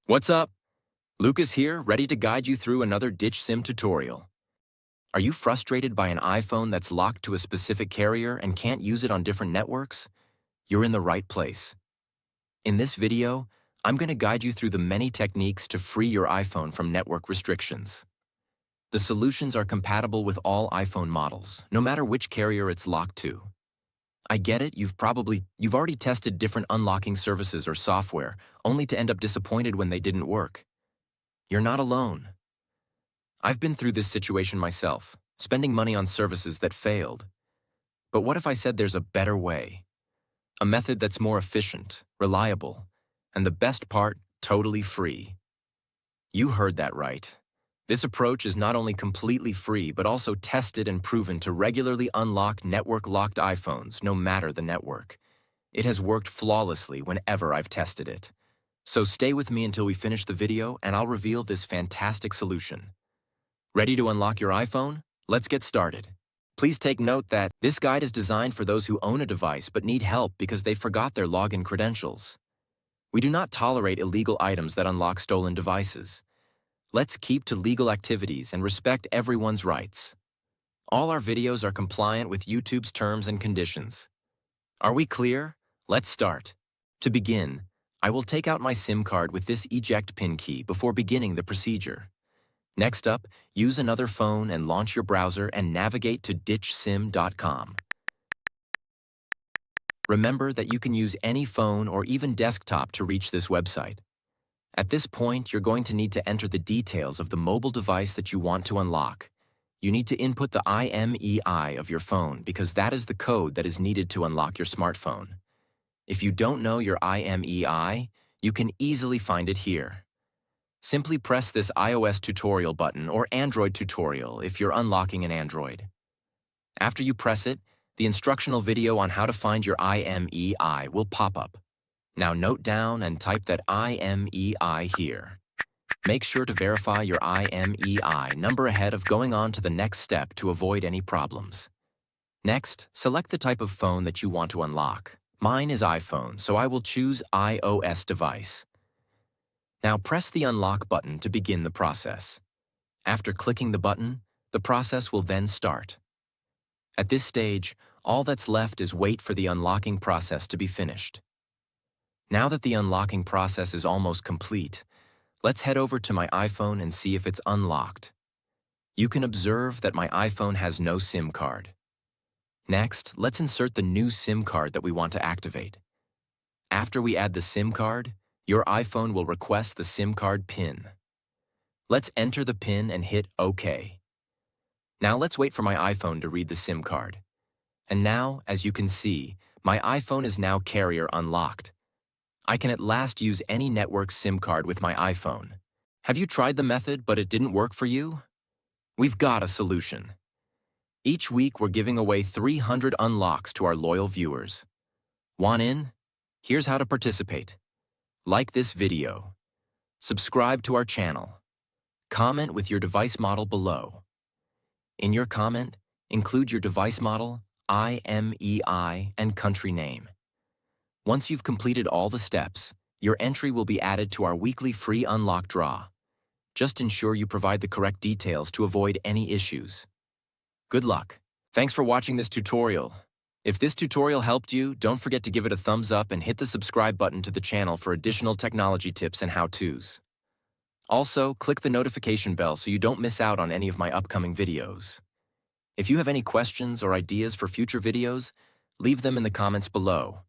What's up? Lucas here, ready to guide you through another ditch SIM tutorial. Are you frustrated by an iPhone that's locked to a specific carrier and can't use it on different networks? You're in the right place. In this video, I'm going to guide you through the many techniques to free your iPhone from network restrictions. The solutions are compatible with all iPhone models, no matter which carrier it's locked to. I get it, you've already tested different unlocking services or software, only to end up disappointed when they didn't work. You're not alone. I've been through this situation myself, spending money on services that failed. But what if I said there's a better way? A method that's more efficient, reliable, and the best part, totally free. You heard that right. This approach is not only completely free, but also tested and proven to regularly unlock network-locked iPhones, no matter the network. It has worked flawlessly whenever I've tested it. So stay with me until we finish the video and I'll reveal this fantastic solution. Ready to unlock your iPhone? Let's get started. Please take note that this guide is designed for those who own a device but need help because they forgot their login credentials. We do not tolerate illegal items that unlock stolen devices. Let's keep to legal activities and respect everyone's rights. All our videos are compliant with YouTube's terms and conditions. Are we clear? Let's start. To begin, I will take out my SIM card with this eject pin key before beginning the procedure. Next up, use another phone and launch your browser and navigate to ditchsim.com. Remember that you can use any phone or even desktop to reach this website. At this point, you're going to need to enter the details of the mobile device that you want to unlock. You need to input the IMEI of your phone because that is the code that is needed to unlock your smartphone. If you don't know your IMEI, you can easily find it here. Simply press this iOS tutorial button or Android tutorial if you're unlocking an Android. After you press it, the instructional video on how to find your IMEI will pop up. Now note down and type that IMEI here. Make sure to verify your IMEI number ahead of going on to the next step to avoid any problems. Next, select the type of phone that you want to unlock. Mine is iPhone, so I will choose iOS device. Now press the unlock button to begin the process. After clicking the button, the process will then start. At this stage, all that's left is wait for the unlocking process to be finished. Now that the unlocking process is almost complete, let's head over to my iPhone and see if it's unlocked. You can observe that my iPhone has no SIM card. Next, let's insert the new SIM card that we want to activate. After we add the SIM card, your iPhone will request the SIM card PIN. Let's enter the PIN and hit OK. Now let's wait for my iPhone to read the SIM card. And now, as you can see, my iPhone is now carrier unlocked. I can at last use any network SIM card with my iPhone. Have you tried the method but it didn't work for you? We've got a solution. Each week we're giving away 300 unlocks to our loyal viewers. Want in? Here's how to participate. Like this video. Subscribe to our channel. Comment with your device model below. In your comment, include your device model, IMEI, and country name. Once you've completed all the steps, your entry will be added to our weekly free unlock draw. Just ensure you provide the correct details to avoid any issues. Good luck. Thanks for watching this tutorial. If this tutorial helped you, don't forget to give it a thumbs up and hit the subscribe button to the channel for additional technology tips and how-tos. Also, click the notification bell so you don't miss out on any of my upcoming videos. If you have any questions or ideas for future videos, leave them in the comments below.